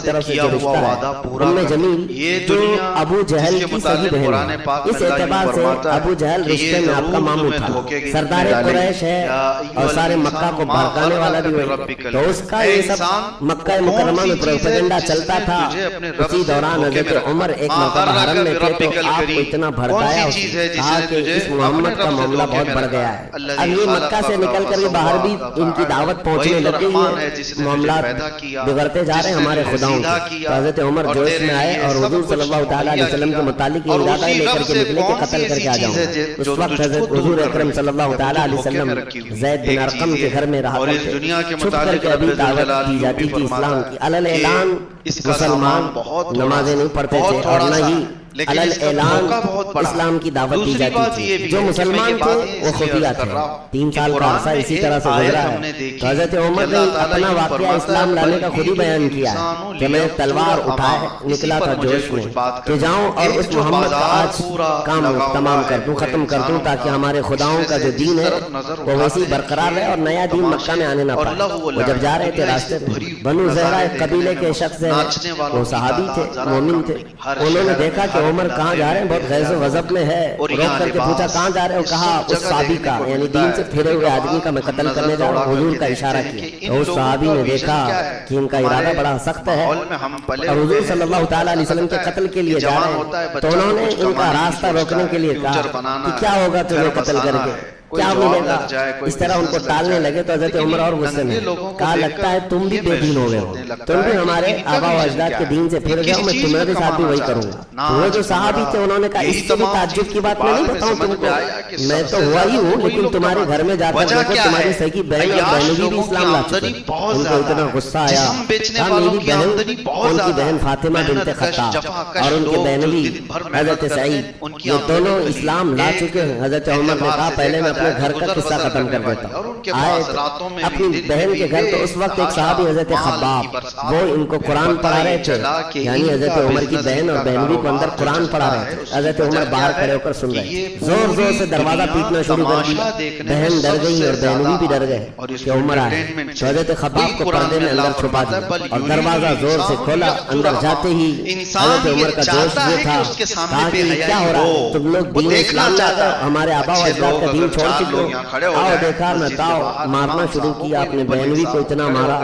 کی طرف سے جو رشتہ ہے ام جمیل جو ابو جہل کی صحیح بہن ہے، اس اعتبار سے ابو جہل رشتے میں آپ کا ماموں تھا، سردار قریش ہے اور سارے مکہ کو بھڑکانے والا بھی وہی، تو اس کا یہ سب مکہ مکرمہ میں پروپیگنڈا چلتا تھا۔ اسی دوران حضرت عمر ایک مرتبہ حرم میں تھے تو آپ کو اتنا بھڑکایا، کہا کہ اس محمد کا معاملہ بہت بڑھ گیا ہے، اب یہ مکہ سے نکل کر یہ باہر بھی ان کی دعوت پہنچنے لگ گئی ہے، معاملات بگڑتے جا رہے ہیں ہمارے خداؤں کے۔ تو حضرت عمر جوش میں آئے اور حضور صلی اللہ تعالیٰ علیہ وسلم کے متعلق یہ ارادہ لے کر کے نکلے کہ قتل کر کے آ جاؤں۔ اس وقت حضرت حضور اکرم صلی اللہ تعالیٰ علیہ وسلم زید بن ارقم کے گھر میں رہا کرتے، چھپ کر کے ابھی دعوت دی جاتی تھی اسلام کی، علل اعلان مسلمان نمازیں نہیں پڑھتے تھے اور نہ ہی علل اعلان اسلام کی دعوت دی جاتی تھی، جو مسلمان تھے وہ خفیہ تھے۔ 3 سال کا عرصہ اسی طرح سے گزرا ہے۔ تو حضرت عمر نے اپنا واقعہ اسلام لانے کا خود ہی بیان کیا ہے کہ میں تلوار اٹھائے نکلا تھا جوش میں کہ جاؤں اور اس محمد کا آج کام تمام کر دوں، ختم کر دوں، تاکہ ہمارے خداؤں کا جو دین ہے وہ ویسی برقرار رہے اور نیا دین مکہ میں آنے نہ پائے۔ وہ جب جا رہے تھے راستے میں بنو زہرہ ایک قبیلے کے شخص ہیں، وہ صحابی تھے، مومن تھے، انہوں نے دیکھا کہ عمر کہاں جا رہے ہیں، بہت غیظ و غضب میں ہے، روک کر کے پوچھا کہاں جا رہے ہو، کہا اس صحابی کا یعنی دین سے پھرے ہوئے آدمی کا میں قتل کرنے جا رہا ہوں، حضور کا اشارہ کیا۔ تو اس صحابی نے دیکھا کہ ان کا ارادہ بڑا سخت ہے اور حضور صلی اللہ تعالیٰ علیہ وسلم کے قتل کے لیے جا رہے ہیں، تو انہوں نے ان کا راستہ روکنے کے لیے کہا کہ کیا ہوگا تمہیں قتل کر کے، کیا ملے گا، اس طرح ان کو ٹالنے لگے۔ تو حضرت عمر اور غصے میں کہا لگتا ہے تم بھی بے دین ہو گئے ہو، تم بھی ہمارے آبا و اجداد کے دین سے پھر گئے ہو، میں تمہارے ساتھ بھی وہی کروں گا۔ وہ جو صحابی تھے انہوں نے کہا اس سے بھی تعجب کی بات میں نہیں بتاؤں تم کو، میں تو ہوا ہی ہوں، لیکن تمہارے گھر میں جا کر دیکھو تمہاری سگی بہن اور بہنوی بھی اسلام لا چکے۔ ان کو اتنا غصہ آیا، کہا میری بہن، ان کی بہن فاطمہ بنت خطاب اور ان کے بہنوی حضرت سعید، یہ دونوں اسلام لا چکے ہیں۔ حضرت عمر نے کہا پہلے میں اپنے گھر کا قصہ ختم کر دیتا ہوں۔ آئے اپنی بہن کے گھر، تو اس وقت ایک صحابی حضرت خباب وہ ان کو قرآن پڑھا رہے تھے، یعنی حضرت عمر کی بہن اور بہنوی کو اندر قرآن پڑھا رہے تھے۔ حضرت عمر باہر کھڑے ہو کر سن رہے تھے، زور زور سے دروازہ پیٹنا شروع کر دیا، بہن ڈر گئی اور بہنوی بھی ڈر گئے کہ عمر آئے۔ تو حضرت خباب کو پردے میں اندر چھپا دیا اور دروازہ زور سے کھولا۔ اندر جاتے ہی حضرت عمر کا جوش یہ تھا، کہا کہ کیا ہو رہا ہے، تم لوگ دین اسلام لا کر ہمارے آبا و اجداد کا دین چھوڑ چکے ہو، آؤ دیکھا نہ تاؤ۔ مارنا شروع کیا، اپنے بہنوی کو اتنا مارا،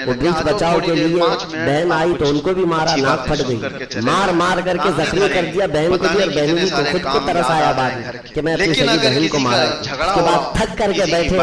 وہ بیچ بچاؤ کے لیے بہن آئی تو ان کو بھی مارا، ناک پھٹ گئی، مار مار کر کے زخمی کر دیا بہن کو بھی اور بہنوی کو۔ خود کو ترس آیا بعد میں کہ میں اپنی سگی بہن کو مارا۔ اس کے بعد تھک کر کے بیٹھے،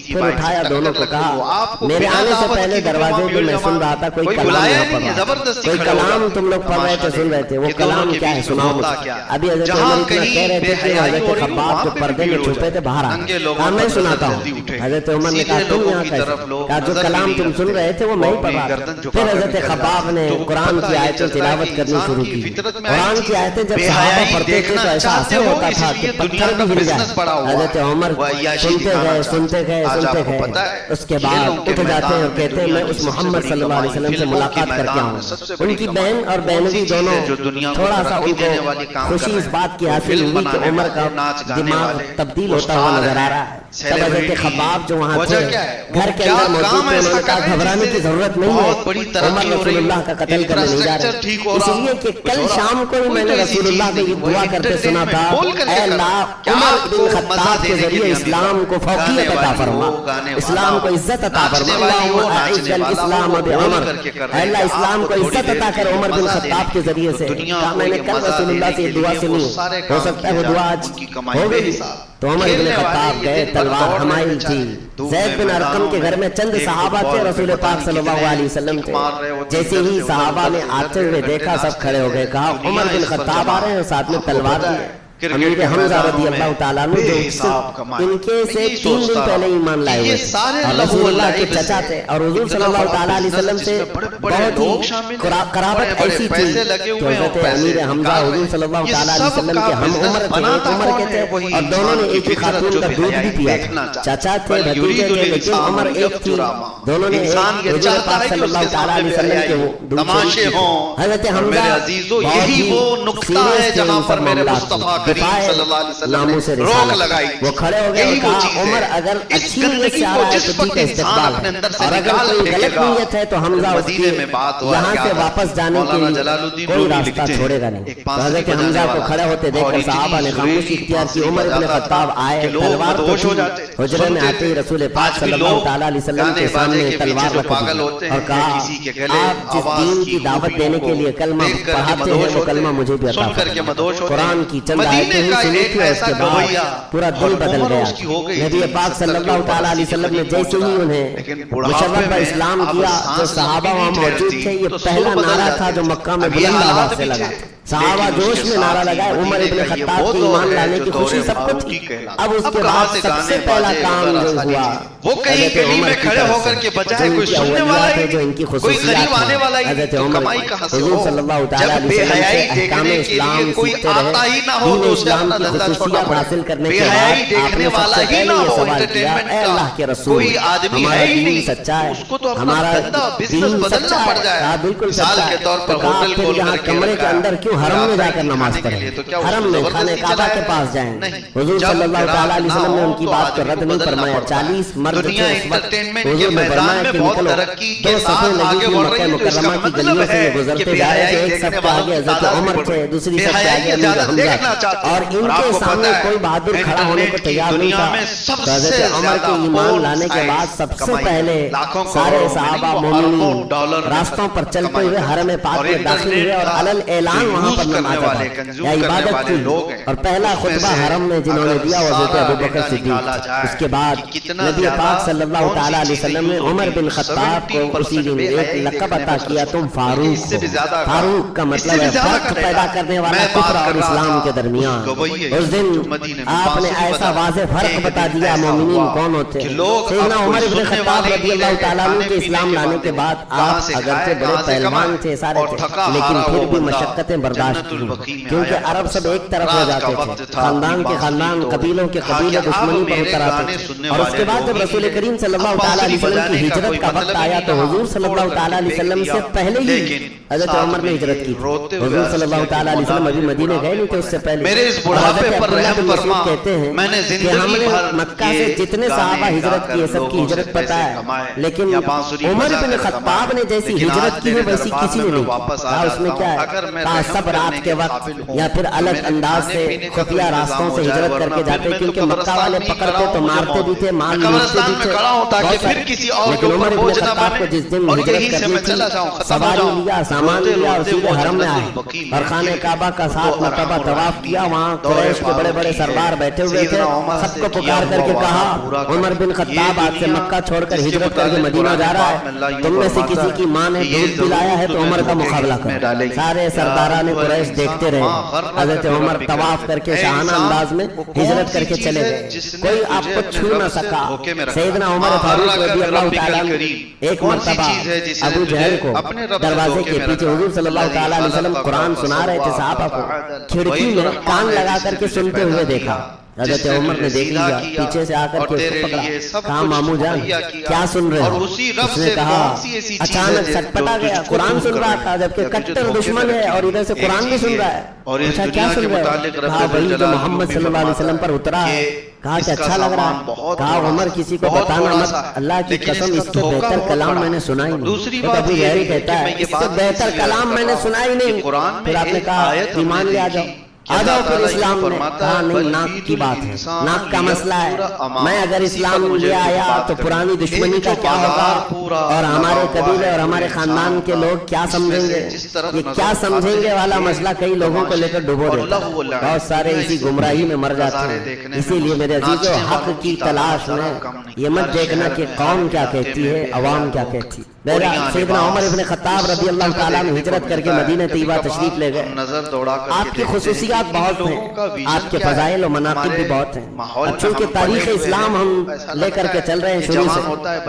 پھر اٹھایا دونوں کو، کہا میرے آنے سے پہلے دروازے پہ میں سن رہا تھا کوئی کلام یہاں پڑھ رہا تھا، کوئی کلام تم لوگ پڑھ رہے تھے، سن رہے تھے، وہ کلام کیا ہے سناؤ مجھے۔ ابھی حضرت عمر اتنا کہہ رہے تھے کہ حضرت خباب جو پردے میں چھپے تھے باہر آ، کہا میں سناتا ہوں۔ حضرت عمر نے کہا تم یہاں کیسے، کہا جو کلام تم سن رہے تھے وہ میں ہی پڑھ رہا تھا۔ پھر حضرت خباب نے قرآن کی آیتیں تلاوت کرنی شروع کی۔ قرآن کی آیتیں جب صحابہ پڑھتے تھے تو ایسا اثر ہوتا تھا کہ پتھر بھی ہل جائے۔ حضرت عمر سنتے گئے سنتے گئے سنتے گئے، اس کے بعد اٹھ جاتے ہیں اور کہتے ہیں میں اس محمد صلی اللہ علیہ وسلم سے ملاقات کر کے آؤں۔ ان کی بہن اور بہنوی دونوں تھوڑا سا ان کو خوشی اس بات کی حاصل ہوئی کہ عمر کا دماغ تبدیل ہوتا ہوا نظر آ رہا ہے۔ تب حضرت خباب جو وہاں تھے گھر کے اندر موجود تھے، انہوں نے کہا گھبرانے کی ضرورت نہیں ہے، عمر رسول اللہ کا قتل کرنے نہیں جا رہے، اس لیے کہ کل شام کو ہی میں نے رسول اللہ کو یہ دعا کرتے سنا تھا اے اللہ عمر بن خطاب کے ذریعے اسلام کو فوقیت عطا فرما، اسلام کو عزت عطا فرما، اللہم اعز الاسلام بعمر، اے اللہ اسلام کو عزت عطا کر عمر بن خطاب کے ذریعے سے۔ کہا میں نے کل رسول اللہ سے یہ دعا سنی، ہو سکتا ہے وہ دعا آج ہو گئی۔ تو عمر بن خطاب گئے، تلوار حمائل تھی، زید بن ارقم کے گھر میں چند صحابہ تھے، رسول پاک صلی اللہ علیہ وسلم تھے۔ جیسے ہی صحابہ نے آتے ہوئے دیکھا سب کھڑے ہو گئے، کہا عمر بن خطاب آ رہے ہیں ساتھ میں تلوار بھی ہے۔ امیر حمزہ رضی اللہ تعالیٰ عنہ جو ان کے سے 3 دن پہلے ایمان لائے ہوئے اور رسول اللہ کے چچا تھے اور حضور صلی اللہ تعالیٰ علیہ وسلم سے بہت ہی قرابت ایسی تھی کہ حضرت امیر حمزہ حضور صلی اللہ تعالیٰ علیہ وسلم کے ہم عمر تھے، ایک عمر کے تھے اور دونوں نے ایک ہی خاتون کا دودھ بھی پیا تھا، چچا تھے بھتیجے تھے لیکن عمر ایک تھی، دونوں نے حضور پاک صلی اللہ تعالیٰ علیہ وسلم کے دودھ۔ حضرت حمزہ بہت ہی سیریس تھے ان سب معاملات، کریم صلی اللہ علیہ وسلم نے روک لگائی. وہ کھڑے ہو گئے اور کہا عمر اگر اچھی نیت سے آ رہا ہے تو ٹھیک ہے استقبال ہے, اور اگر کوئی غلط نیت ہے تو حمزہ اس کی یہاں سے واپس جانے کے لیے کوئی راستہ چھوڑے گا نہیں. تو حضرت حمزہ کو کھڑے ہوتے دیکھ کر صحابہ نے خاموشی اختیار کی. عمر بن خطاب آئے, تلوار تو تھی, حجرے میں آتے ہی رسول پاک صلی اللہ تعالیٰ علیہ وسلم کے سامنے تلوار رکھ دی اور کہا آپ جس دین کی دعوت دینے کے لیے کلمہ پڑھاتے ہیں وہ کلمہ مجھے بھی عطا فرمائے. قرآن کی چند آیتیں ہی سنی تھی اور اس کے بعد پورا دل بدل گیا. نبی پاک صلی اللہ تعالیٰ علیہ وسلم نے جیسے ہی انہیں مشرف اسلام کیا, جو صحابہ وہاں موجود تھے, یہ پہلا نعرہ تھا جو مکہ میں بلند آواز سے لگا. صحابہ جوش میں نعرہ لگائے. عمر ابن خطاب کی ایمان لانے کی خوشی سب کو تھی. اب اس کے بعد سب سے پہلا کام جو ہوا وہ کہیں گلی میں کھڑے ہو کر کے بجائے کوئی سننے والا ہی, جو ان کی کوئی غریب آنے والا ہی, حضرت عمر حضور صلی اللہ تعالیٰ علیہ وسلم سے احکام اسلام سیکھتے رہے, دین اسلام کی خصوصیات حاصل کرنے کے بعد آپ نے سب سے پہلے یہ سوال کیا, اے اللہ کے رسول ہمارا دین سچا ہے, ہمارا دین سچا ہے. کہا بالکل سچا ہے. تو کہا پھر یہاں کمرے کے اندر کیوں حرم میں جا کر نماز پڑھیں, حرم میں خانہ کعبہ کے پاس جائیں. حضور صلی اللہ تعالیٰ علیہ وسلم نے ان کی بات کو رد نہیں فرمایا. 40 مرد تھے اس وقت. حضور نے فرمایا کہ نکلو, 2 صفیں لگی تھی مکہ مکرمہ کی گلیوں سے یہ گزرتے جا رہے تھے. ایک صف کے آگے حضرت عمر تھے, دوسری صف کے آگے امیر حمزہ, اور ان کے سامنے کوئی بہادر کھڑا ہونے کو تیار نہیں تھا. تو حضرت عمر کے ایمان لانے کے بعد سب سے پہلے سارے صحابہ مومنین راستوں پر چلتے ہوئے حرم پاک میں داخل ہوئے اور علل اعلان وہاں پر نماز یا عبادت کی. اور پہلا خطبہ حرم میں جنہوں نے دیا وہ حضرت ابوبکر صدیق. اس کے بعد نبی پاک صلی اللہ تعالیٰ علیہ وسلم نے عمر بن خطاب کو اسی دن ایک لقب عطا کیا, تم فاروق ہو. فاروق کا مطلب ہے فرق پیدا کرنے والا کفر اور اسلام کے درمیان. اس دن آپ نے ایسا واضح فرق بتا دیا مومنین کون ہوتے ہیں. سیدنا عمر بن خطاب رضی اللہ تعالیٰ عنہ کے اسلام لانے کے بعد آپ اگرچہ بڑے پہلوان تھے, سارے تھے, لیکن پھر بھی مشقتیں برداشت کی, کیونکہ عرب سب ایک طرف ہو جاتے تھے, خاندان کے خاندان, قبیلوں کے قبیلے دشمنی پر اتر آتے تھے. اور اس کے بعد جب رسول کریم صلی اللہ تعالیٰ علیہ وسلم کی ہجرت کا وقت آیا تو حضور صلی اللہ تعالیٰ علیہ وسلم سے پہلے ہی حضرت عمر نے ہجرت کی. حضور صلی اللہ تعالیٰ علیہ وسلم ابھی مدینے گئے نہیں تھے, اس سے پہلے حضرت عبداللہ بن مسعود کہتے ہیں کہ ہم نے مکہ سے جتنے صحابہ ہجرت کی سب کی ہجرت پتہ ہے, لیکن عمر بن خطاب نے جیسی ہجرت کی ہے ویسی کسی نے نہیں. اس میں کیا ہے, سب رات کے وقت یا پھر الگ انداز سے خفیہ راستوں سے ہجرت کر کے جاتے, کیونکہ مکہ والے پکڑتے تو مارتے بھی تھے, مال لوٹتے بھی تھے. لیکن عمر بن خطاب کو جس دن ہجرت کرنی تھی سواری لیا, سامان لیا اور سیدھے حرم میں آئے اور خانہ کعبہ کا 7 مرتبہ طواف کیا. وہاں قریش کے بڑے بڑے سردار بیٹھے ہوئے تھے, سب کو پکار کر کے کہا عمر بن خطاب آج سے مکہ چھوڑ کر ہجرت کر کے مدینہ جا رہا ہے, تم میں سے کسی کی ماں نے دودھ پلایا ہے تو عمر کا مقابلہ کرو. سارے سرداران قریش دیکھتے رہے. حضرت عمر طواف کر کے شاہانہ انداز میں ہجرت کر کے چلے گئے, کوئی آپ کو چھو نہ سکا. سیدنا عمر فاروق رضی اللہ تعالیٰ ایک مرتبہ ابو جہل کو دروازے کے پیچھے حضور صلی اللہ تعالیٰ علیہ وسلم قرآن سنا رہے تھے, صحابہ کو کھڑکی میں کان لگا کر کے سنتے ہوئے دیکھا. حضرت عمر نے دیکھ لیا, پیچھے سے آ کر کے اس کو پکڑا, کہا مامو جان کیا سن رہے ہو؟ اس نے کہا اچانک سٹپٹا گیا, قرآن سن رہا تھا جبکہ کٹر دشمن ہے اور ادھر سے قرآن بھی سن رہا ہے. پوچھا کیا سن رہے ہو؟ کہا وہی جو محمد صلی اللہ علیہ وسلم پر اترا ہے. کہا کہ اچھا لگ رہا ہے. کہا عمر کسی کو بتانا مت, اللہ کی قسم اس سے بہتر کلام میں نے سنا ہی نہیں. ابو جہل کہتا ہے اس سے بہتر کلام میں نے سنا ہی نہیں. پھر آپ نے کہا ایمان لے آ جاؤ, آ جاؤ. پھر اسلام نے کہا نہیں, ناک کی بات ہے, ناک کا مسئلہ ہے. میں اگر اسلام لے آیا تو پرانی دشمنی کا کیا ہوگا اور ہمارے قبیلے اور ہمارے خاندان کے لوگ کیا سمجھیں گے, یہ کیا سمجھیں گے والا مسئلہ کئی لوگوں کو لے کر ڈبو دیتا ہے. بہت سارے اسی گمراہی میں مر جاتے ہیں. اسی لیے میرے عزیزو, حق کی تلاش میں یہ مت دیکھنا کہ قوم کیا کہتی ہے, عوام کیا کہتی. سیدنا عمر ابن خطاب رضی اللہ تعالیٰ نے ہجرت کر کے مدینہ طیبہ تشریف لے گئے. آپ کی خصوصیات بہت ہیں, آپ کے فضائل و مناقب بھی بہت ہیں. چونکہ تاریخ اسلام ہم لے کر کے چل رہے ہیں شروع سے,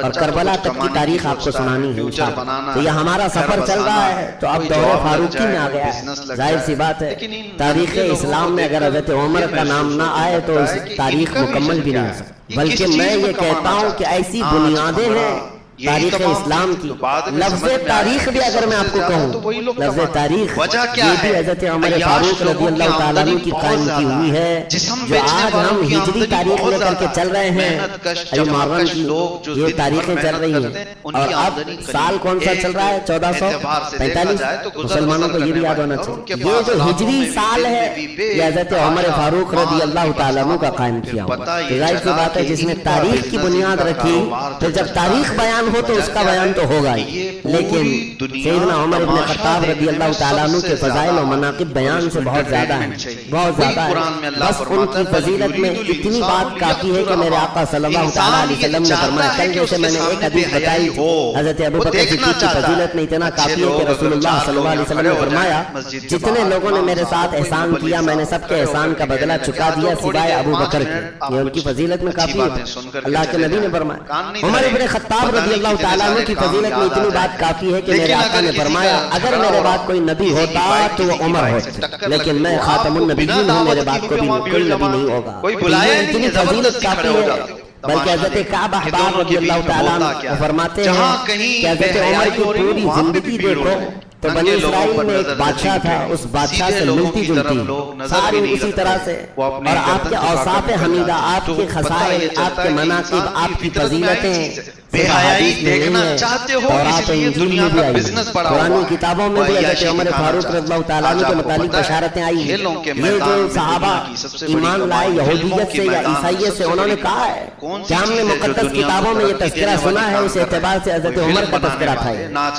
اور کربلا تک کی تاریخ آپ کو سنانی ہے انشاءاللہ. تو یہ ہمارا سفر چل رہا ہے تو اب دور فاروقی میں آ گیا ہے. ظاہر سی بات ہے تاریخ اسلام میں اگر حضرت عمر کا نام نہ آئے تو تاریخ مکمل بھی نہیں ہو سکتی. بلکہ میں یہ کہتا ہوں کہ ایسی بنیادیں ہیں تاریخ اسلام کی لفظ تاریخ بھی اگر میں آپ کو کہوں لفظ تاریخ یہ بھی حضرت عمر فاروق رضی اللہ تعالیٰ عنہ کی قائم کی ہوئی ہے جو آج ہم ہجری تاریخ لے کر کے چل رہے ہیں محرم کی یہ تاریخیں چل رہی ہیں اور اب سال کون سا چل رہا ہے 1445 مسلمانوں کو یہ بھی یاد ہونا چاہیے یہ جو ہجری سال ہے یہ حضرت عمر فاروق رضی اللہ تعالیٰ عنہ کا قائم کیا ہوا ظاہر سی بات ہے جس نے تاریخ کی بنیاد رکھی تو جب تاریخ بیان ہو تو اس کا بیان تو ہوگا ہی لیکن سیدنا عمر بن خطاب رضی اللہ تعالیٰ عنہ کے فضائل و مناقب بیان سے بہت زیادہ ہیں بہت زیادہ ہے بس ان کی فضیلت میں اتنی بات کافی ہے کہ میرے آقا صلی اللہ تعالیٰ علیہ وسلم نے فرمایا کل جیسے میں نے ایک حدیث بتائی حضرت ابوبکر صدیق کی فضیلت میں اتنا کافی ہے کہ رسول اللہ صلی اللہ علیہ وسلم نے فرمایا جتنے لوگوں نے میرے ساتھ احسان کیا میں نے سب کے احسان کا بدلہ چکا دیا سوائے ابوبکر کے یہ ان کی فضیلت میں کافی ہے اللہ کے نبی نے فرمایا عمر بن خطاب رضی اللہ تعالیٰ عنہ کی فضیلت میں اتنی بات کافی ہے کہ میرے آقا نے فرمایا اگر میرے بعد کوئی نبی ہوتا تو وہ عمر ہوتا لیکن میں خاتم النبیین ہوں میرے بعد کوئی نبی نہیں ہوگا اتنی فضیلت کافی ہے بلکہ حضرت کعب احبار رضی اللہ تعالیٰ عنہ فرماتے ہیں کہ حضرت عمر کی پوری زندگی دیکھو تو بنی اسرائیل میں ایک بادشاہ تھا اس بادشاہ سے ملتی جلتی ساری اسی طرح سے اور آپ کے اوصاف حمیدہ آپ کے خصائل آپ کے مناقب آپ کی فضیلتیں بے حیائی دیکھنا چاہتے ہو اس لیے دنیا کا بزنس بڑا ہوا قرآن کتابوں میں بھی حضرت عمر فاروق رضی اللہ تعالیٰ عنہ کے متعلق بشارتیں آئی ہیں یہ جو صحابہ ایمان لائے یہودیت سے یا عیسائیت سے انہوں نے کہا ہے کہ ہم نے مقدس کتابوں میں یہ تذکرہ سنا ہے اس اعتبار سے حضرت عمر کا تذکرہ تھا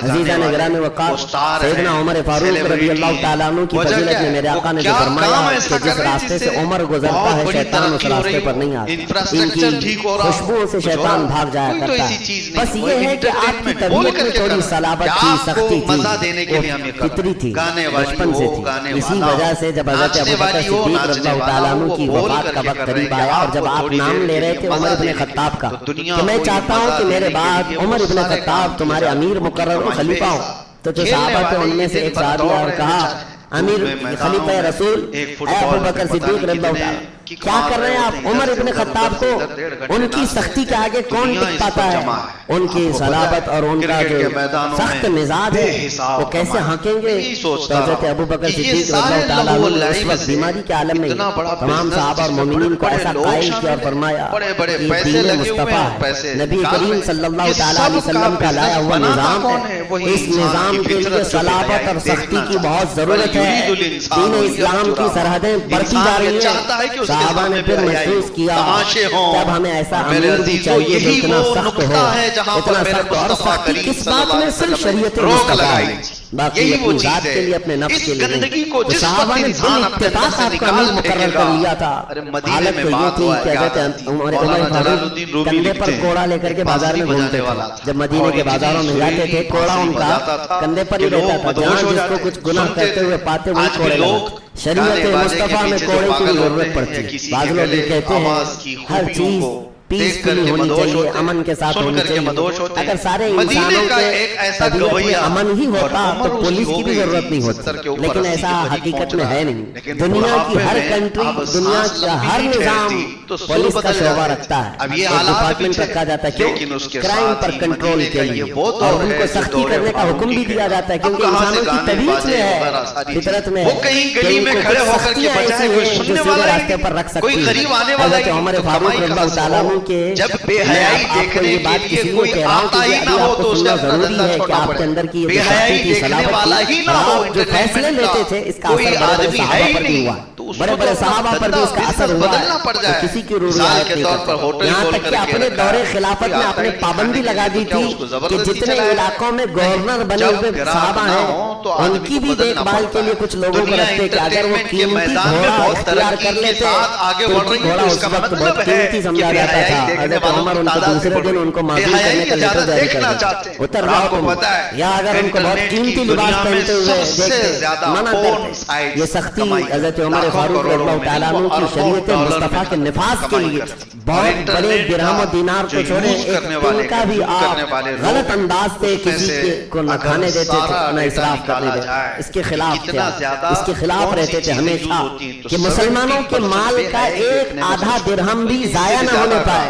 عزیزان گرامی وقار سیدنا عمر فاروق رضی اللہ تعالیٰ عنہ کی فضیلت میں میرے آقا نے جو فرمایا کہ جس راستے سے عمر گزرتا ہے شیطان اس راستے پر نہیں آتا ان کی خوشبوؤں سے شیطان بھاگ جایا کرتا ہے بس یہ ہے کہ آپ کی طبیعت میں تھوڑی صلابت تھی سختی تھی وہ فطری تھی بچپن سے تھی اسی وجہ سے جب حضرت ابوبکر صدیق رضی اللہ تعالیٰ عنہ کی وفات کا وقت قریب آیا اور جب آپ نام لے رہے تھے عمر بن خطاب کا کہ میں چاہتا ہوں کہ میرے بعد عمر بن خطاب تمہارے امیر مقرر و خلیفہ ہو تو جو صحابہ تھے ان میں سے ایک صحابی اور کہا امیر خلیفہ رسول اے ابوبکر صدیق رضی اللہ تعالیٰ کیا کر رہے ہیں آپ عمر ابن خطاب کو ان کی سختی کے آگے کون ٹک پاتا ہے ان کی صلابت اور ان کا جو سخت مزاج ہے وہ کیسے ہانکیں گے تو حضرت ابوبکر صدیق رضی اللہ تعالیٰ عنہ اس وقت بیماری کے عالم میں تمام صحابہ اور مومنین کو ایسا قائل کیا اور فرمایا کہ دین مصطفیٰ ہے نبی کریم صلی اللہ تعالیٰ علیہ وسلم کا لایا ہوا نظام ہے اس نظام کے لیے صلابت اور سختی کی بہت ضرورت ہے دین اسلام کی سرحدیں بڑھتی جا رہی ہیں صحابہ نے پھر محسوس کیا جب ہمیں ایسا امیر بھی چاہیے جو اتنا سخت ہو اتنا سخت اور سختی کس بات میں صرف شریعت مصطفیٰ ہے باقی اپنی ذات کے لیے اپنے نفس کے لیے تو صحابہ نے بل اتفاق آپ کا امیر مقرر کر لیا تھا حالت تو یہ تھی کہ حضرت عمر فاروق کندھے پر کوڑا لے کر کے بازار میں گھومتے تھے جب مدینے کے بازاروں میں جاتے تھے کوڑا ان کا کندھے پر ہی رہتا تھا جہاں جس کو کچھ گناہ کرتے ہوئے پاتے وہی کوڑے لگتے شریعت مصطفیٰ میں کوڑے کی ضرورت پڑتی ہے بعض لوگ یہ کہتے ہیں ہر چیز پیسفلی ہونی چاہیے امن کے ساتھ ہونی چاہیے اگر سارے انسانوں کے طبیعت میں امن ہی ہوتا تو پولیس کی بھی ضرورت نہیں ہوتی لیکن ایسا حقیقت میں ہے نہیں دنیا کی ہر کنٹری دنیا کا ہر نظام پولیس کا شعبہ رکھتا ہے ایک ڈپارٹمنٹ رکھا جاتا ہے کیوں کرائم پر کنٹرول کے لیے اور ان کو سختی کرنے کا حکم بھی دیا جاتا ہے کیونکہ انسانوں کی طبیعت میں ہے فطرت میں ہے کہ ان کو کچھ سختیاں ایسی ہیں جو سیدھے راستے پر رکھ سکتی ہیں حضرت عمر فاروق رضی اللہ تعالیٰ عنہ جب بے حیائی دیکھنے کے لیے کوئی آتا ہی نہ ہو تو اس کا ضروری ہے کہ آپ کے اندر کی بے حیائی دیکھنے والا ہی نہ ہو جو فیصلے لیتے تھے اس کا اثر بڑے بڑے صحابہ پر بھی ہوا بڑے بڑے صحابہ پر بھی اس کا اثر ہوا ہے کسی کی رعایت نہیں کرتے یہاں تک کہ اپنے دور خلافت میں آپ نے پابندی لگا دی تھی کہ جتنے علاقوں میں گورنر بنے ہوئے صحابہ ہیں ان کی بھی دیکھ بھال کے لیے کچھ لوگوں کو رکھتے کہ اگر وہ قیمتی گھوڑا اختیار کر لیتے تو گھوڑا اس وقت بہت قیمتی سمجھا جاتا تھا حضرت عمر ان کو دوسرے دن ان کو معذور کرنے کا لیٹر جاری کر دیا اتر جاؤ تم یا اگر ان کو بہت قیمتی لباس پہنتے ہوئے دیکھتے منع کرتے یہ سختی حضرت عمر فاروق رضی اللہ تعالیٰ عنہ کی شریعت مصطفیٰ کے نفاذ کے لیے بہت بڑے درہم و دینار کو چھوڑے ایک تن کا بھی آپ غلط انداز سے کسی کو نہ کھانے دیتے تھے نہ اسراف کرنے دیتے اس کے خلاف تھے اس کے خلاف رہتے تھے ہمیشہ کہ مسلمانوں کے مال کا ایک آدھا درہم بھی ضائع نہ ہونے پائے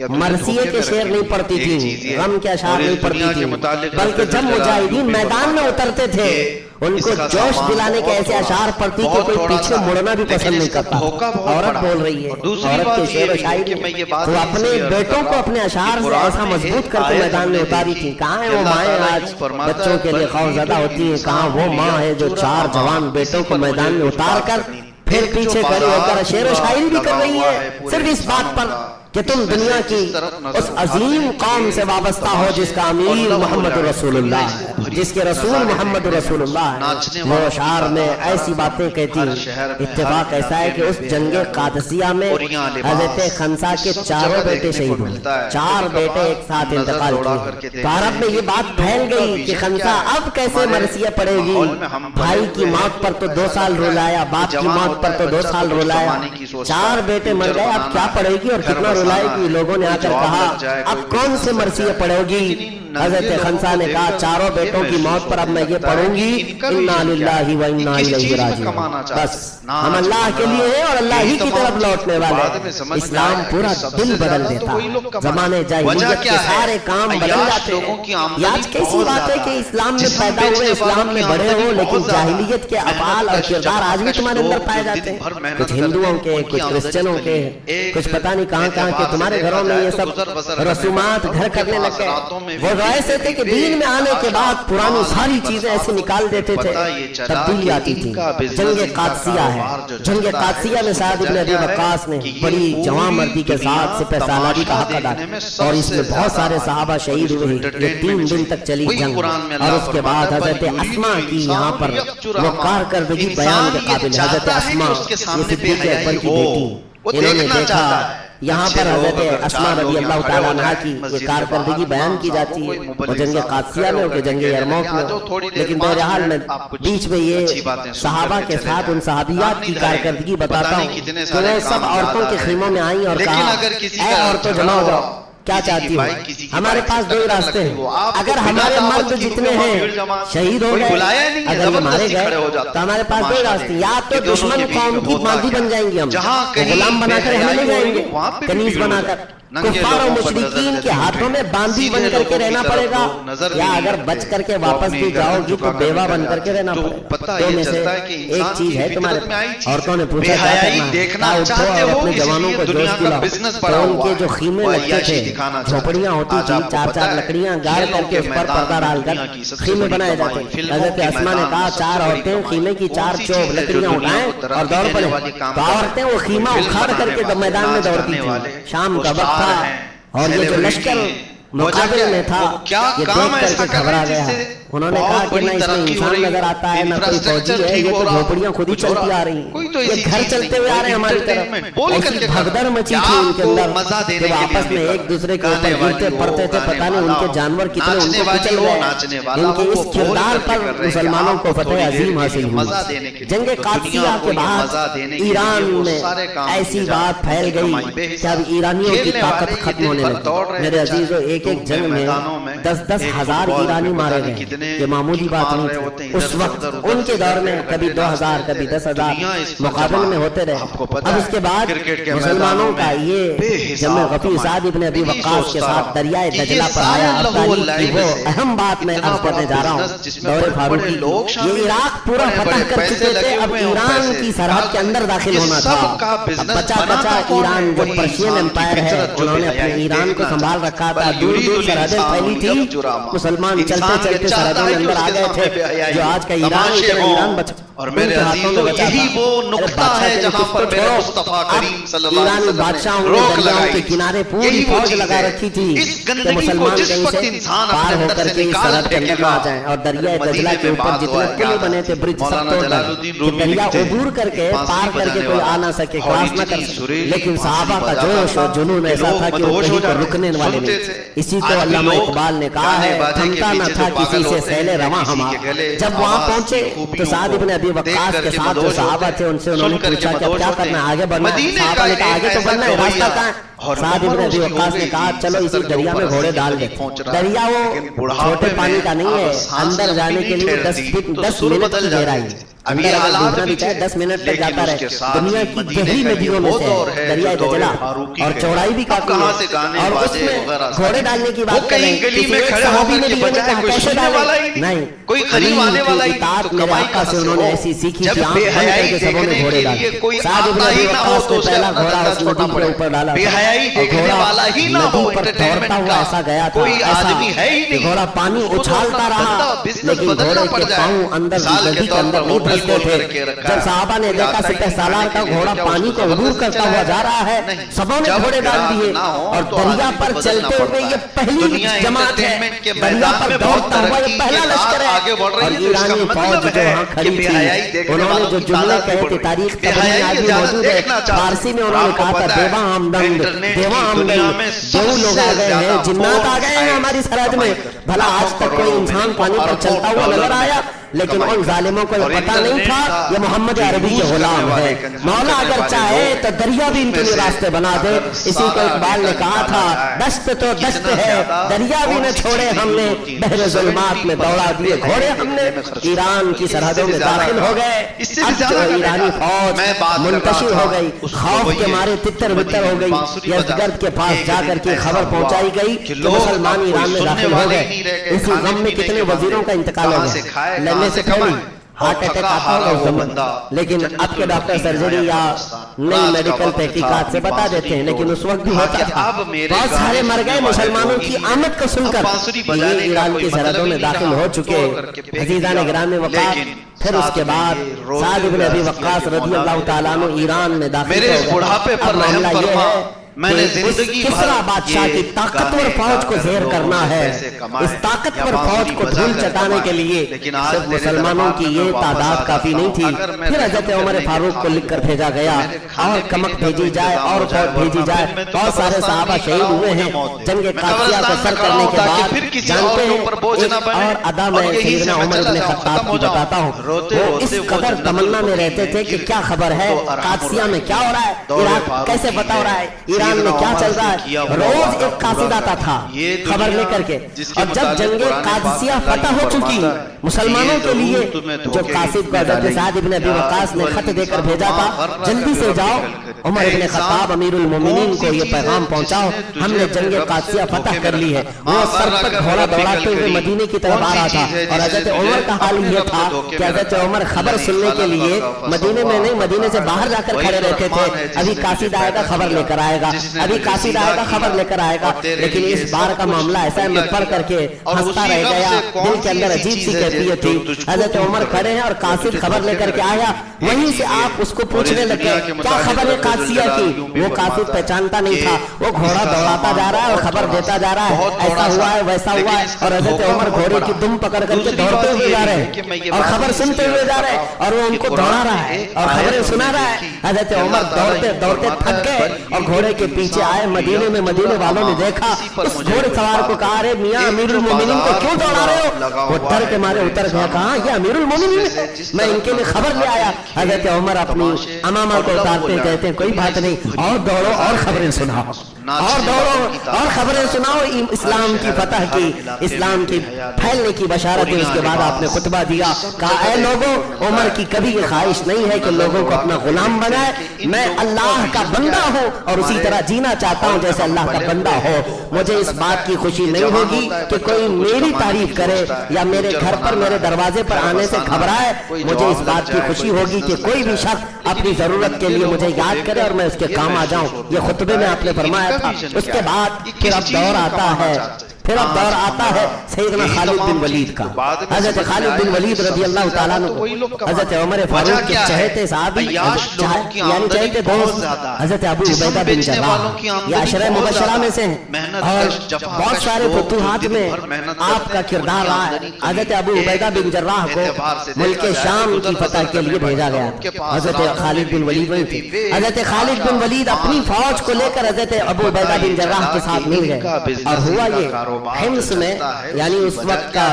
مرثیے کے شعر نہیں پڑھتی تھی، غم کے اشعار نہیں پڑھتی تھی، بلکہ جب مجاہدین میدان میں اترتے تھے ان کو جوش دلانے کے ایسے اشعار پڑھتی کہ کوئی پیچھے مڑنا بھی پسند نہیں کرتا۔ عورت بول رہی ہے، عورت کے شعر و شاعری میں تو اپنے بیٹوں کو اپنے اشعار سے ایسا مضبوط کر کے میدان میں اتاری تھی۔ کہاں ہے وہ مائیں آج بچوں کے لیے خوفزدہ ہوتی ہیں؟ کہاں وہ ماں ہے جو 4 جوان بیٹوں کو میدان میں اتار کر پھر پیچھے کھڑی ہو کر شعر و شاعری بھی کر رہی ہے صرف اس بات پر کہ تم دنیا کی اس عظیم قوم سے وابستہ ہو جس کا امیر محمد رسول اللہ ہے، جس کے رسول محمد رسول اللہ ہے۔ وہ اشعار میں ایسی باتیں کہتی ہیں۔ اتفاق ایسا ہے کہ اس جنگ قادسیہ میں حضرت خنسا کے 4 بیٹے شہید ہوئے، 4 بیٹے ایک ساتھ انتقال کیے۔ تو عرب میں یہ بات پھیل گئی کہ خنسا اب کیسے مرثیہ پڑے گی؟ بھائی کی موت پر تو 2 سال رلایا، باپ کی موت پر تو 2 سال رلایا، 4 بیٹے مر گئے، اب کیا پڑے گی اور کتنا رلائے گی؟ لوگوں نے آ کر کہا اب کون سے مرثیہ پڑھو گی؟ حضرت خنسا نے کہا 4 بیٹوں کی موت پر اب میں یہ پڑھوں گی انا للہ و انا الیہ راجعون۔ بس ہم اللہ کے لیے ہیں اور اللہ ہی کی طرف لوٹنے والے۔ اسلام پورا دل بدل دیتا، زمانے جاہلیت کے سارے کام بدل جاتے ہیں۔ یہ آج کیسی بات ہے کہ اسلام میں پیدا ہوئے، اسلام میں بڑے ہو، لیکن جاہلیت کے افعال اور کردار آج بھی تمہارے اندر پائے جاتے ہیں، کچھ ہندوؤں کے، کچھ کرسچنوں کے، کچھ پتہ نہیں کہاں کہاں کے۔ تمہارے گھروں میں یہ سب رسومات گھر کرنے لگ گئے۔ وہ ایسے تھے کہ دین میں آنے کے بعد پرانی ساری چیزیں ایسے نکال دیتے تھے، تبدیلی آتی تھی۔ جنگ قادسیہ ہے، جنگ قادسیہ میں سعد بن ابی وقاص نے بڑی جوان مردی کے ساتھ سپہ سالاری کا حق ادا کیا اور اس میں بہت سارے صحابہ شہید ہوئے۔ یہ 3 دن تک چلی جنگ اور اس کے بعد حضرت اسماء کی یہاں پر وہ کارکردگی بیان کے قابل ہے۔ حضرت اسماء یہ صدیق اکبر کی بیٹی، انہوں نے دیکھا یہاں پر حضرت اسماء رضی اللہ تعالیٰ عنہ کی یہ کارکردگی بیان کی جاتی ہے، وہ جنگ قادسیہ میں ہو کہ جنگ یرموک میں ہو، لیکن بہرحال میں بیچ میں یہ صحابہ کے ساتھ ان صحابیات کی کارکردگی بتاتا ہوں کہ وہ سب عورتوں کے خیموں میں آئیں اور کہا اے عورتوں جمع ہو جاؤ، کیا چاہتی ہو؟ ہمارے پاس 2 راستے ہیں، اگر ہمارے مرد جتنے ہیں شہید ہو گئے، اگر وہ مارے گئے تو ہمارے پاس 2 راستے، یا تو دشمن قوم کی باندھی بن جائیں گے، ہم غلام بنا کر ہمیں لے جائیں گے، کنیز بنا کر کفار و مشرکین کے ہاتھوں میں باندھی بن کر کے رہنا پڑے گا، یا اگر بچ کر کے واپس بھی جاؤ گی تو بیوہ بن کر کے رہنا پڑے گا۔ 2 میں سے ایک چیز ہے تمہارے پاس۔ عورتوں نے پوچھا کیا کرنا ہے؟ اور اپنے جوانوں کو جوش دلاؤ۔ تو ان کے جو خیمے لگتے تھے، جھوپڑیاں ہوتی تھی، 4 لکڑیاں گاڑ کر کے اس پر پردہ ڈال کر خیمے بنائے جاتے۔ حضرت اسماء نے کہا 4 عورتیں خیمے کی 4 چوب لکڑیاں اٹھائیں اور دوڑ پڑیں۔ تو عورتیں وہ خیمہ اکھاڑ کر کے میدان میں دوڑتی تھیں۔ شام کا وقت تھا اور یہ جو لشکر مقابل میں تھا یہ دیکھ کر کے گھبرا گیا۔ انہوں نے کہا کہ نہ اس میں انسان نظر آتا ہے، نہ کوئی فوجی ہے، یہ تو جھوپڑیاں خود ہی چلتی آ رہی ہیں، یہ گھر چلتے ہوئے آ رہے ہیں ہماری طرف۔ ایسی بھگدڑ مچی تھی ان کے اندر کہ وہ آپس میں ایک دوسرے کے اوپر گرتے پڑتے تھے، پتہ نہیں ان کے جانور کتنے ان کو کچل گئے۔ ان کے اس کردار پر مسلمانوں کو فتح عظیم حاصل ہوئی۔ جنگ قادسیہ کے بعد ایران میں ایسی بات پھیل گئی کہ اب ایرانیوں کی طاقت ختم ہونے لگی۔ میرے عزیزو، ایک جنگ میں 10-10 ہزار ایرانی مارے گئے، یہ معمولی بات نہیں تھی۔ اس وقت ان کے دور میں کبھی 2000 کبھی 10,000 مقابلے میں ہوتے رہے۔ اب اس کے بعد مسلمانوں کا یہ جمع غفیر سعد ابن ابی وقاص کے ساتھ دریائے دجلہ پر آیا۔ اب تاریخ کی وہ اہم بات میں عرض کرنے جا رہا ہوں، دور فاروقی یہ عراق پورا فتح کر چکے تھے، اب ایران کی سرحد کے اندر داخل ہونا تھا۔ بچا بچا ایران جو پرشین امپائر ہے انہوں نے اپنے ایران کو سنبھال رکھا تھا، دور دور سرحدیں پھیلی تھی، مسلمان چلتے چلتے سرحدوں میں اندر آ گئے تھے۔ جو آج کا ایران بچا اور میرے عزیزو یہی وہ نقطہ ہے جہاں پر میرے مصطفیٰ کریم صلی اللہ علیہ وسلم نے روک لگائی کے کنارے پوری فوج لگا رکھی تھی کہ مسلمان کہیں سے پار ہو کر کے اس سرحد کے اندر آ جائیں، اور دریائے دجلہ کے اوپر جتنے پل بنے تھے برج سب توڑ ڈالے کہ دریا عبور کر کے پار کر کے کوئی آ نہ سکے، کراس نہ کر سکے۔ لیکن صحابہ کا جوش اور جنون ایسا تھا کہ وہ کہیں پر رکنے والے نہیں تھے۔ اسی کو علامہ اقبال نے کہا ہے تھمتا نہ تھا کسی سے سیل رواں ہمارا۔ جب وہاں پہنچے تو سعد بن ابی وقاص کے ساتھ جو صحابہ تھے ان سے انہوں نے پوچھا کہ اب کیا کرنا ہے، آگے بڑھنا ہے؟ صحابہ نے کہا آگے تو بڑھنا ہے، راستہ کہاں ہے؟ سعد ابن ابی وقاص نے کہا چلو اسی دریا میں گھوڑے ڈال دیں. دریا وہ چھوٹے پانی کا نہیں ہے, اندر جانے کے لیے 10 منٹ کی گہرائی ہے. اندر اگر ڈوبنا بھی چاہے 10 منٹ تک جاتا رہے. دنیا کی گہری ندیوں میں سے دریائے دجلہ, اور چوڑائی بھی کافی ہے, اور اس میں گھوڑے ڈالنے کی بات کریں. کسی ایک صحابی نے بھی یہ کہا کیسے ڈالیں؟ نہیں, کوئی قریب آنے والا ہی اطاعت میرے آقا سے انہوں نے ایسی سیکھی کہ آنکھ بند کر کے سبوں نے گھوڑے ڈالے. سعد ابن ابی وقاص نے پہلا گھوڑا اس ندی کے اوپر ڈالا, گھوڑا ندی پر دوڑتا ہوا ایسا گیا تھا, ایسا کہ گھوڑا پانی اچھالتا رہا لیکن گھوڑے کے پاؤں اندر ندی کے اندر نہیں پھنستے تھے. جب صحابہ نے دیکھا سپہ سالار کا گھوڑا پانی کو عبور کرتا ہوا جا رہا ہے, سبوں نے گھوڑے ڈال دیے, اور دریا پر چلتے ہوئے یہ پہلی جماعت ہے, دریا پر دوڑتا ہوا یہ پہلا لشکر ہے. اور ایرانی فوج جو وہاں کھڑی تھی انہوں نے جو جملے کہے تھے, تاریخ طبری میں آج بھی موجود ہے, فارسی میں انہوں نے کہا تھا دیوا آمدند, دیوا آمدند, دو لوگ آ گئے ہیں, جنات آ گئے ہیں ہماری سرحد میں. بھلا آج تک کوئی انسان پانی پر چلتا ہوا نظر آیا؟ لیکن ان ظالموں کو یہ پتہ نہیں تھا یہ محمد عربی کے غلام ہے. مولا اگر چاہے تو دریا بھی ان کے لیے راستے بنا دے. اسی کو اقبال نے کہا تھا دشت تو دشت ہے, دریا بھی نہ چھوڑے ہم نے, بحر ظلمات میں دوڑا دیے گھوڑے ہم نے. ایران کی سرحدوں میں داخل ہو گئے, اب جو ایرانی فوج منتشر ہو گئی, خوف کے مارے تتر بتر ہو گئی. یزدگرد کے پاس جا کر کے خبر پہنچائی گئی کہ مسلمان ایران میں داخل ہو گئے. اسی غم میں کتنے وزیروں کا انتقال ہو گیا. سے پہلی ہارٹ اٹیک آتا ہوگا اس زمان, لیکن اب کے ڈاکٹر سرجری یا نئی میڈیکل تحقیقات سے بتا دیتے ہیں, لیکن اس وقت بھی ہوتا تھا. بہت سارے مر گئے مسلمانوں کی آمد کو سن کر. یہ ایران کی سرحدوں میں داخل ہو چکے عزیزان گرامی وقار. پھر اس کے بعد سعد ابن ابی وقاص رضی اللہ تعالیٰ عنہ ایران میں داخل ہو گئے. اب معاملہ یہ ہے میں نے زندگی کسرا بادشاہ کی طاقتور فوج کو زیر کرنا ہے. اس طاقتور فوج کو دھول چٹانے کے لیے صرف مسلمانوں کی یہ تعداد کافی نہیں تھی. پھر حضرت عمر فاروق کو لکھ کر بھیجا گیا اور کمک بھیجی جائے اور فوج بھیجی جائے. بہت سارے صحابہ شہید ہوئے ہیں جنگ قادسیہ کو سر کرنے کے بعد. جانتے ہیں ایک اور ادا میں سیدنا عمر بن خطاب کی بتاتا ہوں. وہ اس قدر تمنا میں رہتے تھے کہ کیا خبر ہے قادسیہ میں کیا ہو رہا ہے, عراق کیسے پتہ ہو رہا ہے, ایران میں کیا چل رہا ہے. روز ایک قاصد آتا تھا خبر لے کر کے, اور جب جنگ قادسیہ فتح ہو چکی مسلمانوں کے لیے, جو قاصد کو حضرت سعد ابن ابی وقاص نے خط دے کر بھیجا تھا جلدی سے جاؤ عمر ابن خطاب امیر المومنین کو یہ پیغام پہنچاؤ ہم نے جنگ قادسیہ فتح کر لی ہے. وہ سر پر گھوڑا دوڑاتے ہوئے مدینے کی طرف آ رہا تھا, اور حضرت عمر کا حال یہ تھا کہ حضرت عمر خبر سننے کے لیے مدینے میں نہیں, مدینے سے باہر جا کر کھڑے رہتے تھے. ابھی قاصد آئے گا خبر لے کر آئے گا, ابھی قاصد آئے گا خبر لے کر آئے گا. لیکن اس بار کا معاملہ ایسا ہے, میں پڑھ کر کے ہنستا رہ گیا, دل کے اندر عجیب سی کیفیت تھی. حضرت عمر کھڑے ہیں اور قاصد خبر لے کر کے آیا, وہیں سے آپ اس کو پوچھنے لگے کیا خبر ہے قادسیہ کی. وہ قاصد پہچانتا نہیں تھا, وہ گھوڑا دوڑاتا جا رہا ہے اور خبر دیتا جا رہا ہے ایسا ہوا ہے ویسا ہوا ہے, اور حضرت عمر گھوڑے کی دم پکڑ کر کے دوڑتے ہوئے جا رہے ہیں اور خبر سنتے ہوئے جا رہے ہیں, اور وہ ان کو دوڑا رہا ہے اور خبریں سنا رہا ہے. حضرت عمر دوڑتے دوڑتے تھک گئے اور گھوڑے کے پیچھے آئے. مدینے میں مدینے والوں نے دیکھا, اس گھوڑے سوار کو کہا رے میاں امیر المومنین کو کیوں دوڑا رہے ہو؟ وہ ڈر کے مارے اتر گیا, کہا یہ امیر المومنین ہے, میں ان کے لیے خبر لے آیا. حضرت عمر اپنی امامہ کو اتارتے کہتے ہیں کوئی بات نہیں, اور دوڑو اور خبریں سناؤ, اور دوڑو اور خبریں سناؤ اسلام کی فتح کی, اسلام کی پھیلنے کی بشارت. اس کے بعد آپ نے خطبہ دیا, کہا اے لوگوں عمر کی کبھی یہ خواہش نہیں ہے کہ لوگوں کو اپنا غلام بنائے, میں اللہ کا بندہ ہوں اور اسی طرح جینا چاہتا ہوں جیسے اللہ کا بندہ ہو. مجھے اس بات کی خوشی نہیں ہوگی کہ کوئی میری تعریف کرے یا میرے گھر پر میرے دروازے پر آنے سے گھبرائے. مجھے اس بات کی خوشی ہوگی کہ کوئی بھی شخص اپنی ضرورت کے لیے مجھے یاد کرے اور میں اس کے کام آ جاؤں. یہ خطبے میں آپ نے فرمایا تھا. اس کے بعد پھر اب دور آتا ہے, پھر اب دور آتا ہے سیدنا خالد بن ولید کا. حضرت خالد بن ولید رضی اللہ تعالیٰ عنہ حضرت عمر فاروق کے چہتے صحابی یعنی چہتے دوست حضرت ابو عبیدہ بن جراح یہ عشرہ مبشرہ میں سے ہیں, اور بہت سارے فتوحات میں آپ کا کردار رہا ہے. حضرت ابو عبیدہ بن جراح کو ملک شام کی فتح کے لیے بھیجا گیا. حضرت خالد بن ولید وہیں تھے. حضرت خالد بن ولید اپنی فوج کو لے کر حضرت ابو عبیدہ بن جراح کے ساتھ مل گئے, اور ہوا یہ حمص میں, یعنی اس وقت کا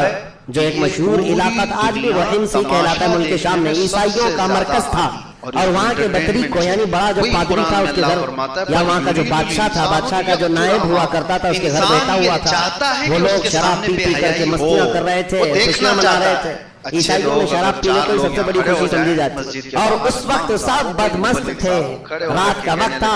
جو ایک مشہور علاقہ تھا, آج بھی وہ حمص ہی کہلاتا ہے, ملک شام میں عیسائیوں کا مرکز تھا. اور وہاں کے بطری کو یعنی بڑا جو پادری تھا اس کے گھر یا وہاں کا جو بادشاہ تھا، بادشاہ کا جو نائب ہوا کرتا تھا اس کے گھر بیٹھا ہوا تھا، وہ لوگ شراب پی پی کر کے مستیاں کر رہے تھے، خوشیاں منا رہے تھے۔ عیسائیوں میں شراب پینے کو سب سے بڑی خوشی سمجھی جاتی، اور اس وقت سب بدمست تھے، رات کا وقت تھا۔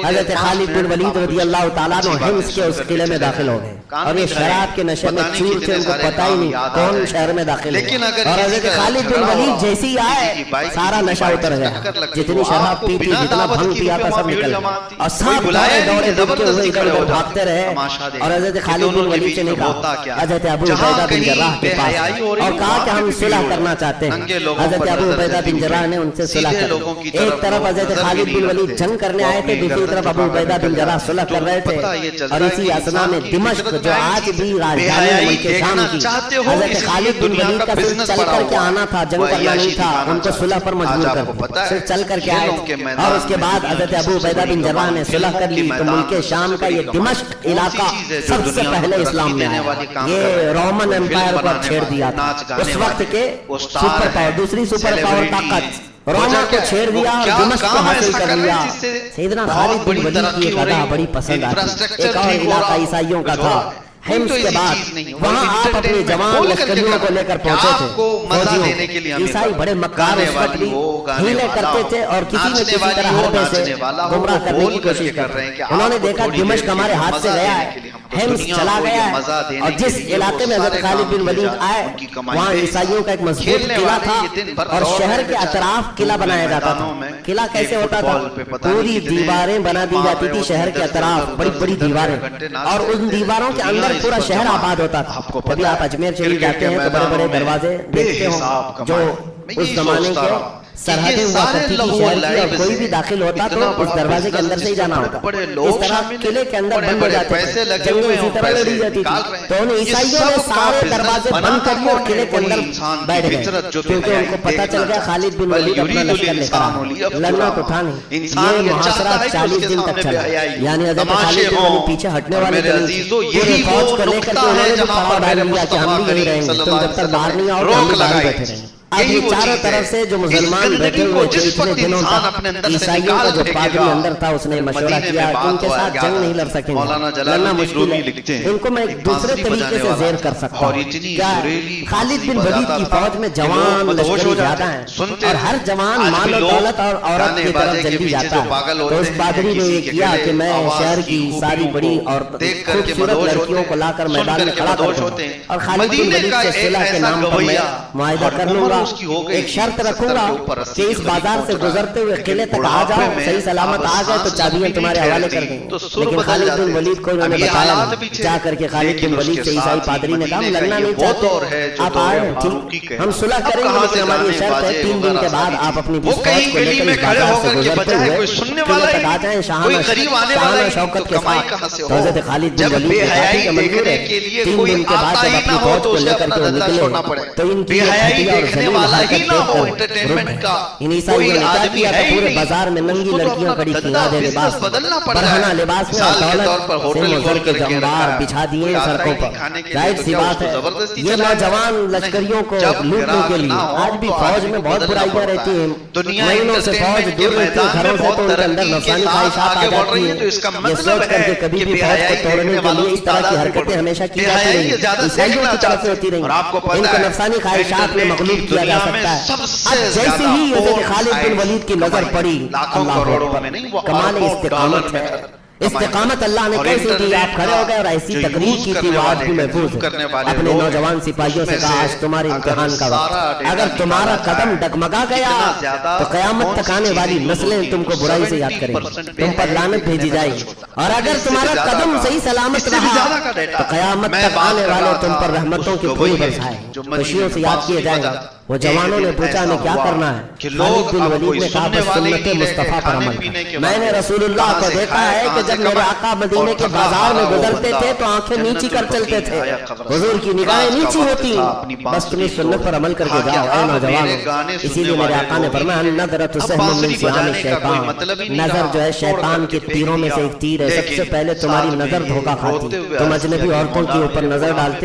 حضرت خالد بن ولید رضی اللہ تعالیٰ عنہ حمص کے اس قلعے میں داخل ہو گئے، اور یہ شراب کے نشے میں چور تھے، ان کو پتہ ہی نہیں کون شہر میں داخل ہوئے، اور حضرت خالد بن ولید جیسی آئے سارا نشہ اتر گیا، جتنی شراب پی تھی، جتنا بھنگ پیا تھا سب نکل گیا، اور سب دوڑے دوڑے دیکھتے ہوئے ادھر ادھر بھاگتے رہے، اور حضرت خالد بن ولید سے نے کہا حضرت ابو عبیدہ بن جراح کے پاس، اور کہا کہ ہم صلح کرنا چاہتے ہیں۔ حضرت ابو عبیدہ بن جراح نے ان سے صلح کی، ایک طرف حضرت خالد بن ولید جنگ کرنے آئے تھے، دوسری طرف ابو عبیدہ بن جراح صلح کر رہے تھے، اور اسی اثنا میں دمشق جو آج بھی راجدھانی ملک شام کی، حضرت خالد بن ولید کا صرف چل کر کے آنا تھا، جنگ کرنا نہیں تھا، ان کو صلح پر مجبور کر دیا، صرف چل کر کے آئے، اور اس کے بعد حضرت ابو عبیدہ بن جراح نے صلح کر لی، تو ملک شام کا یہ دمشق علاقہ سب سے پہلے اسلام میں آیا۔ یہ رومن امپائر کو چھیڑ دیا تھا، اس وقت کے سپر پاور، دوسری سپر پاور طاقت روما کو چھیڑ دیا اور دمشق کو حاصل کر لیا۔ سیدنا خالد بن ولید کی ایک ادا بڑی پسند آتی، ایک اور علاقہ عیسائیوں کا تھا حمص کے بعد، وہاں آپ اپنے جوان لشکریوں کو لے کر پہنچے تھے۔ عیسائی بڑے مکار اس وقت بھی ہیلے کرتے تھے اور کسی نہ کسی طرح حربے سے گمراہ کرنے کی کوشش کرتے ہیں۔ انہوں نے دیکھا دمشق ہمارے ہاتھ سے گیا ہے، حمص چلا گیا ہے، اور جس علاقے میں حضرت خالد بن ولید آئے وہاں عیسائیوں کا ایک مضبوط قلعہ تھا، اور شہر کے اطراف قلعہ بنایا جاتا تھا۔ قلعہ کیسے ہوتا تھا؟ پوری دیواریں بنا دی جاتی تھی شہر کے اطراف، بڑی بڑی دیواریں، اور ان دیواروں کے اندر پورا شہر آباد ہوتا تھا۔ کبھی آپ اجمیر شریف جاتے ہیں تو بڑے بڑے دروازے دیکھتے ہوں جو اس زمانے کے سرحدیں ہوا کرتی تھی شہر کی، اور کوئی بھی داخل ہوتا تو اس دروازے کے اندر سے ہی جانا ہوتا۔ اس طرح قلعے کے اندر بند ہو جاتے تھے، جنگیں اسی طرح لڑی جاتی تھی، تو ان عیسائیوں نے سارے دروازے بند کر دیے اور قلعے کے اندر بیٹھ گئے، کیونکہ ان کو پتہ چل گیا خالد بن ولید اپنا لشکر لے کر آیا، لڑنا تو تھا نہیں۔ یہ محاصرہ 40 دن تک چلا، یعنی حضرت خالد بن ولید پیچھے ہٹنے والے نہیں، پورے فوج کو لے کر کے انہوں نے بھی پڑاؤ ڈال لیا کہ ہم بھی یہی رہیں گے، تم جب تک باہر نہیں آؤ تو ہم بھی باہر بیٹھے رہیں گے۔ اب یہ چاروں طرف سے جو مسلمان بیٹھے ہوئے تھے اتنے دنوں تک، عیسائیوں کا جو پادری اندر تھا اس نے مشورہ کیا کہ ان کے ساتھ جنگ نہیں لڑ سکیں گے، لڑنا مشکل ہے، ان کو میں ایک دوسرے طریقے سے زیر کر سکتا ہوں۔ کیا خالد بن ولید کی فوج میں جوان لشکری زیادہ ہیں، اور ہر جوان مال و دولت اور عورت کی طرف جلدی جاتا ہے، تو اس پادری نے یہ کیا کہ میں شہر کی ساری بڑی اور خوبصورت لڑکیوں کو لا کر میدان میں کھڑا کر دوں، اور خالد بن ولید سے صلح کے نام پر میں معاہدہ کر لوں گا، ایک شرط رکھوں گا کہ اس بازار سے گزرتے ہوئے قلعے تک آ جاؤ، صحیح سلامت آ گئے تو چابیاں تمہارے حوالے کر دیں گے۔ لیکن خالد بن ولید کو انہوں نے بتایا نہیں، جا کر کے خالد بن ولید سے عیسائی پادری نے کہا ہم لڑنا نہیں چاہتے، آپ آئے ٹھیک، ہم صلح کریں گے، لیکن ہماری شرط ہے 3 دن کے بعد آپ اپنی فوج کو لے کر اس بازار سے گزرتے ہوئے قلعے تک آ جائیں شاہانہ شوکت کے ساتھ۔ تو حضرت خالد بن ولید نے کہا کہ منظور ہے، 3 دن کے بعد جب اپنی فوج کو لے کر کے وہ نکلے تو ان کی گھٹیا اور ذلیل ان عیسائیوں نے کیا کیا تو پورے بازار میں ننگی لڑکیاں کھڑی تھیں، آدھے لباس برہنہ لباس میں، اور دولت سے مزر کے جمبار بچھا دیے سڑکوں پر۔ ظاہر سی بات ہے یہ نوجوان لشکریوں کو لوٹنے کے لیے، آج بھی فوج میں بہت برائیاں رہتی ہیں، مہینوں سے فوج دور رہتی ہے گھروں سے، تو ان کے اندر نفسانی خواہشات آ جاتی ہیں، یہ سوچ کر کے کبھی بھی فوج کو توڑنے کے لیے اس طرح کی حرکتیں ہمیشہ کی جاتی رہی، عیسائیوں کی طرف سے ہوتی رہی، ان کو نفسانی خواہشات میں مغلوب کیا جا سکتا ہے۔ اب جیسے ہی حضرت خالد بن ولید کی نظر پڑی، اللہ اکبر، کمال استقامت ہے، استقامت اللہ نے کیسے دی، آپ کھڑے ہو گئے اور ایسی تقریر کی تھی وہ آج بھی محفوظ ہے۔ اپنے نوجوان سپاہیوں سے کہا آج تمہارے امتحان کا وقت، اگر تمہارا قدم ڈگمگا گیا تو قیامت تک آنے والی نسلیں تم کو برائی سے یاد کریں گی، تم پر لعنت بھیجی جائے گی، اور اگر تمہارا قدم صحیح سلامت رہا تو قیامت تک آنے والے تم پر رحمتوں کی پھول برسائیں گے، خوشیوں سے یاد کیے جائیں گے۔ وہ جوانوں نے پوچھا ہمیں کیا کرنا ہے؟ خالد بن ولید نے کہا بس سنت مصطفیٰ پر عمل کر۔ میں نے رسول اللہ کو دیکھا ہے کہ جب میرے آقا مدینے کے بازار میں گزرتے تھے تو آنکھیں نیچی کر چلتے تھے، حضور کی نگاہیں نیچی ہوتی، بس تم اس سنت پر عمل کر کے جاؤ اے نوجوانوں۔ اسی لیے میرے آقا نے فرمایا النظرۃ سہم من سہام الشیطان، نظر جو ہے شیطان کے تیروں میں سے ایک تیر ہے، سب سے پہلے تمہاری نظر دھوکہ کھاتی، تم اجنبی عورتوں کے اوپر نظر ڈالتے